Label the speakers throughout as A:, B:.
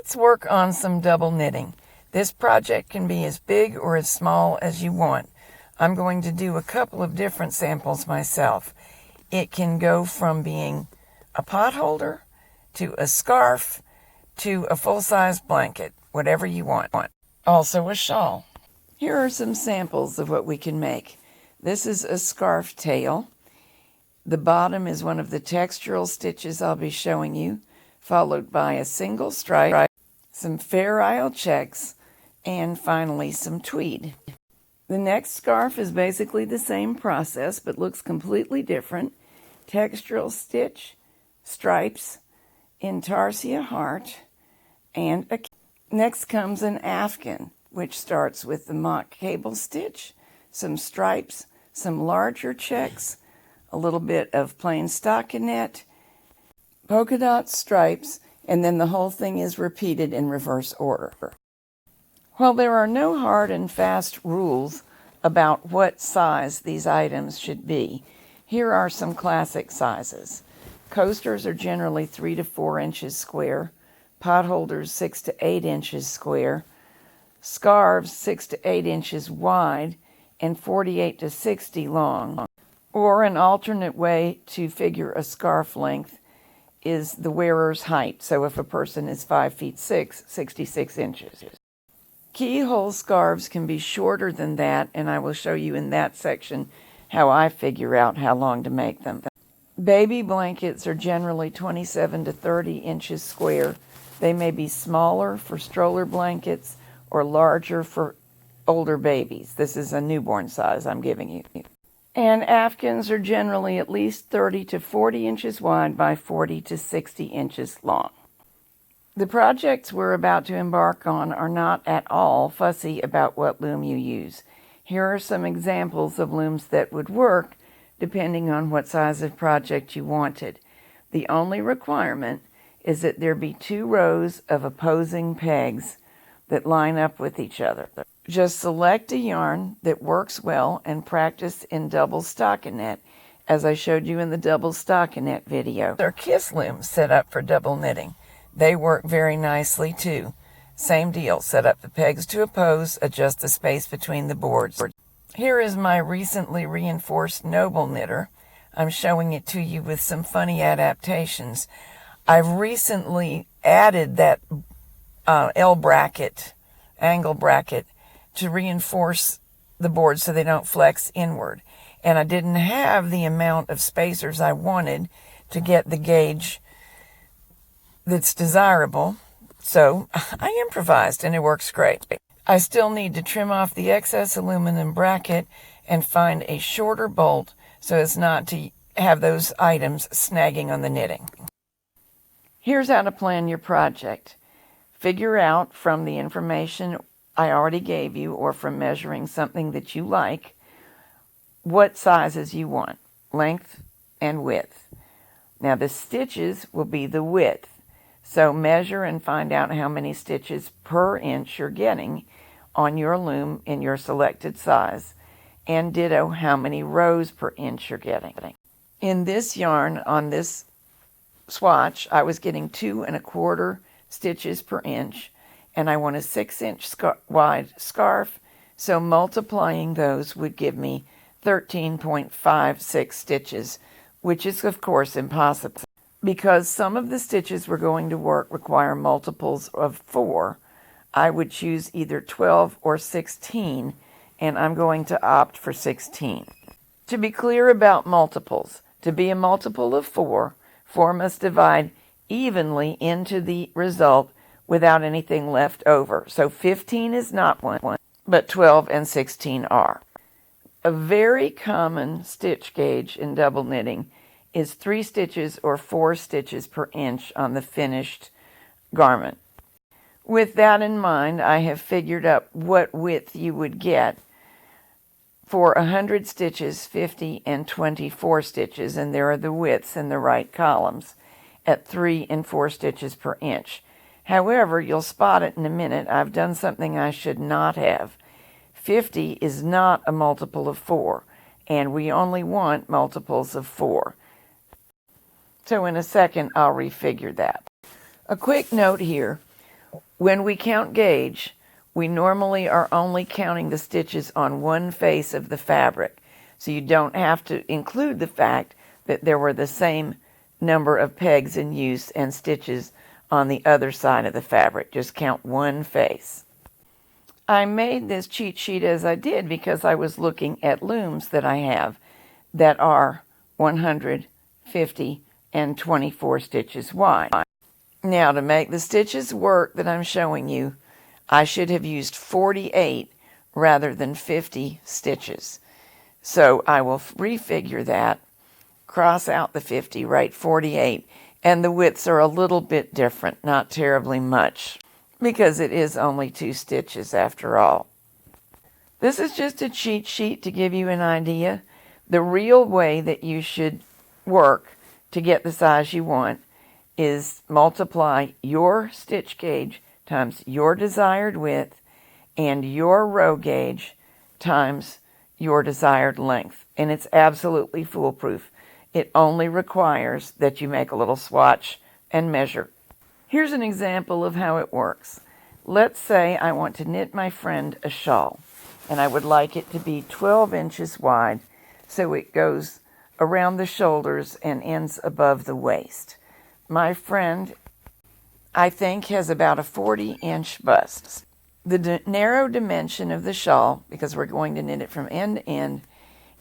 A: Let's work on some double knitting. This project can be as big or as small as you want. I'm going to do a couple of different samples myself. It can go from being a potholder to a scarf to a full-size blanket, whatever you want. Also a shawl. Here are some samples of what we can make. This is a scarf tail. The bottom is one of the textural stitches I'll be showing you, followed by a single stripe, some Fairisle checks, and finally some tweed. The next scarf is basically the same process, but looks completely different. Textural stitch, stripes, intarsia heart, and a... Next comes an afghan, which starts with the mock cable stitch, some stripes, some larger checks, a little bit of plain stockinette, polka dot stripes, and then the whole thing is repeated in reverse order. While there are no hard and fast rules about what size these items should be, here are some classic sizes. Coasters are generally 3 to 4 inches square, potholders 6 to 8 inches square, scarves 6 to 8 inches wide, and 48 to 60 long. Or an alternate way to figure a scarf length is the wearer's height. So if a person is 5 feet 6, 66 inches. Keyhole scarves can be shorter than that, and I will show you in that section how I figure out how long to make them. Baby blankets are generally 27 to 30 inches square. They may be smaller for stroller blankets or larger for older babies. This is a newborn size I'm giving you. And afghans are generally at least 30 to 40 inches wide by 40 to 60 inches long. The projects we're about to embark on are not at all fussy about what loom you use. Here are some examples of looms that would work depending on what size of project you wanted. The only requirement is that there be 2 rows of opposing pegs that line up with each other. Just select a yarn that works well and practice in double stockinette, as I showed you in the double stockinette video. There are kiss looms set up for double knitting. They work very nicely too. Same deal, set up the pegs to oppose, adjust the space between the boards. Here is my recently reinforced noble knitter. I'm showing it to you with some funny adaptations. I've recently added that L bracket, angle bracket, to reinforce the board so they don't flex inward. And I didn't have the amount of spacers I wanted to get the gauge that's desirable, so I improvised and it works great. I still need to trim off the excess aluminum bracket and find a shorter bolt so as not to have those items snagging on the knitting. Here's how to plan your project. Figure out from the information I already gave you or from measuring something that you like what sizes you want, length and width. Now the stitches will be the width. So measure and find out how many stitches per inch you're getting on your loom in your selected size, and ditto how many rows per inch you're getting. In this yarn, on this swatch, I was getting 2 1/4 stitches per inch, and I want a 6-inch wide scarf, so multiplying those would give me 13.56 stitches, which is of course impossible. Because some of the stitches we're going to work require multiples of 4, I would choose either 12 or 16, and I'm going to opt for 16. To be clear about multiples, to be a multiple of 4, 4 must divide evenly into the result without anything left over. So 15 is not one, but 12 and 16 are. A very common stitch gauge in double knitting is 3 stitches or 4 stitches per inch on the finished garment. With that in mind, I have figured out what width you would get for 100 stitches, 50 and 24 stitches, and there are the widths in the right columns at 3 and 4 stitches per inch. However, you'll spot it in a minute. I've done something I should not have. 50 is not a multiple of 4, and we only want multiples of 4. So in a second, I'll refigure that. A quick note here. When we count gauge, we normally are only counting the stitches on one face of the fabric. So you don't have to include the fact that there were the same number of pegs in use and stitches on the other side of the fabric. Just count one face. I made this cheat sheet as I did because I was looking at looms that I have that are 150 and 24 stitches wide. Now, to make the stitches work that I'm showing you, I should have used 48 rather than 50 stitches. So I will refigure that, cross out the 50, write 48, and the widths are a little bit different, not terribly much, because it is only 2 stitches after all. This is just a cheat sheet to give you an idea. The real way that you should work to get the size you want is multiply your stitch gauge times your desired width and your row gauge times your desired length. And it's absolutely foolproof. It only requires that you make a little swatch and measure. Here's an example of how it works. Let's say I want to knit my friend a shawl, and I would like it to be 12 inches wide, so it goes around the shoulders and ends above the waist. My friend, I think, has about a 40-inch bust. The narrow dimension of the shawl, because we're going to knit it from end to end,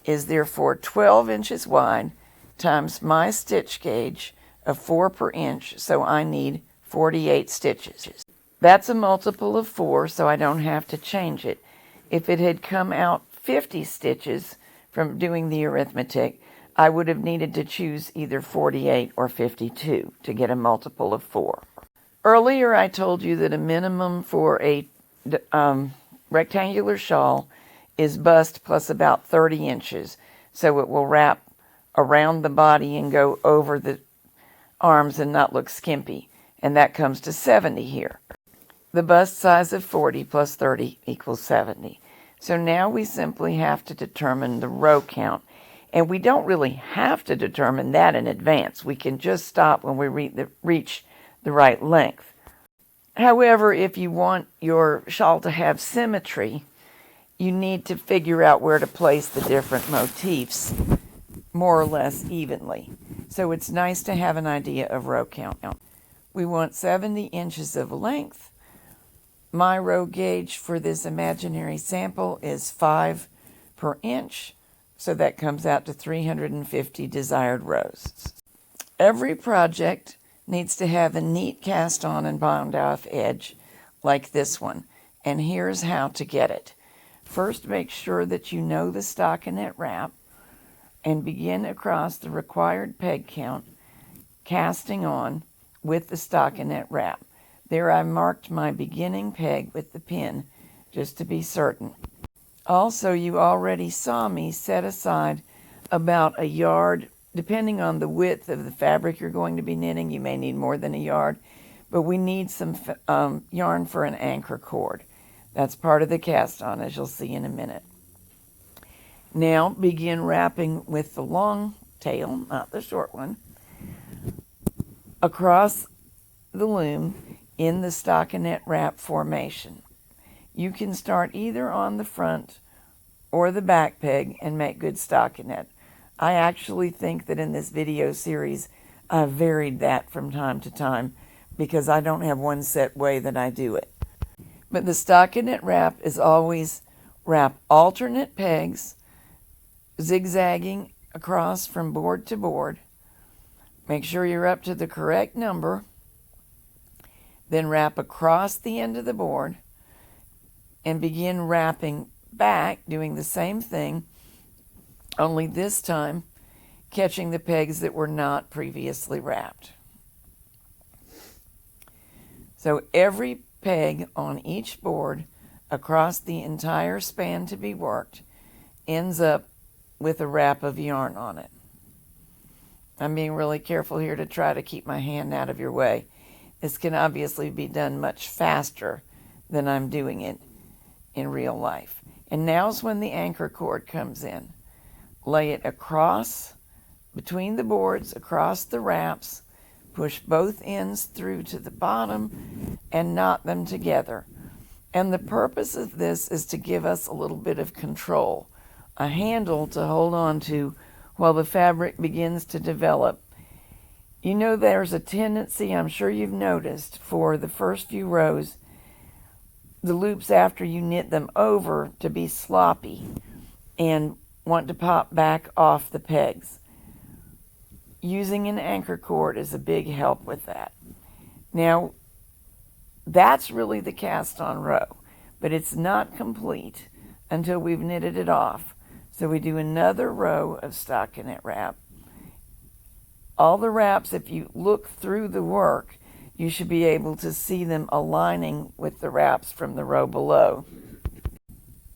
A: is therefore 12 inches wide times my stitch gauge of 4 per inch, so I need 48 stitches. That's a multiple of 4, so I don't have to change it. If it had come out 50 stitches from doing the arithmetic, I would have needed to choose either 48 or 52 to get a multiple of 4. Earlier I told you that a minimum for a rectangular shawl is bust plus about 30 inches, so it will wrap around the body and go over the arms and not look skimpy, and that comes to 70 here. The bust size of 40 plus 30 equals 70. So now we simply have to determine the row count, and we don't really have to determine that in advance. We can just stop when we reach the right length. However, if you want your shawl to have symmetry, you need to figure out where to place the different motifs more or less evenly. So it's nice to have an idea of row count. We want 70 inches of length. My row gauge for this imaginary sample is 5 per inch, so that comes out to 350 desired rows. Every project needs to have a neat cast on and bound off edge like this one, and here's how to get it. First, make sure that you know the stockinette wrap and begin across the required peg count, casting on with the stockinette wrap. There I marked my beginning peg with the pin, just to be certain. Also, you already saw me set aside about a yard, depending on the width of the fabric you're going to be knitting. You may need more than a yard, but we need some yarn for an anchor cord. That's part of the cast on, as you'll see in a minute. Now begin wrapping with the long tail, not the short one, across the loom in the stockinette wrap formation. You can start either on the front or the back peg and make good stockinette. I actually think that in this video series I've varied that from time to time because I don't have one set way that I do it. But the stockinette wrap is always wrap alternate pegs, zigzagging across from board to board. Make sure you're up to the correct number. Then wrap across the end of the board and begin wrapping back, doing the same thing, only this time catching the pegs that were not previously wrapped. So every peg on each board across the entire span to be worked ends up with a wrap of yarn on it. I'm being really careful here to try to keep my hand out of your way. This can obviously be done much faster than I'm doing it in real life. And now's when the anchor cord comes in. Lay it across, between the boards, across the wraps, Push both ends through to the bottom and knot them together. And the purpose of this is to give us a little bit of control, a handle to hold on to while the fabric begins to develop. You know, there's a tendency, I'm sure you've noticed, for the first few rows, the loops after you knit them over to be sloppy and want to pop back off the pegs. Using an anchor cord is a big help with that. Now, that's really the cast on row, but it's not complete until we've knitted it off. So we do another row of stockinette wrap. All the wraps, if you look through the work, you should be able to see them aligning with the wraps from the row below.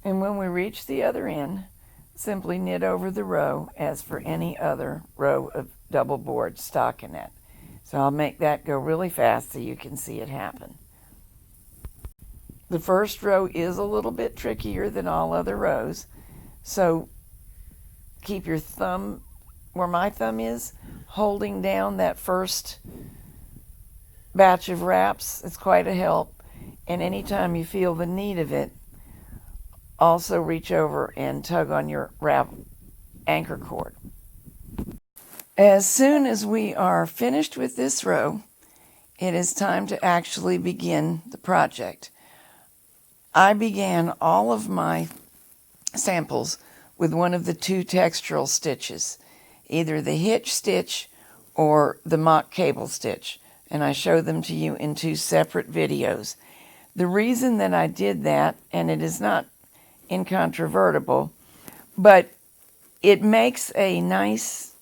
A: And when we reach the other end, simply knit over the row as for any other row of double board stockinette. So I'll make that go really fast so you can see it happen. The first row is a little bit trickier than all other rows, so keep your thumb where my thumb is, holding down that first batch of wraps. It's quite a help. And anytime you feel the need of it, also reach over and tug on your wrap anchor cord. As soon as we are finished with this row, it is time to actually begin the project. I began all of my samples with one of the two textural stitches, either the hitch stitch or the mock cable stitch, and I show them to you in two separate videos. The reason that I did that, and it is not incontrovertible, but it makes a nice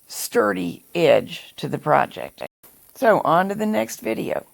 A: sturdy edge to the project. So on to the next video.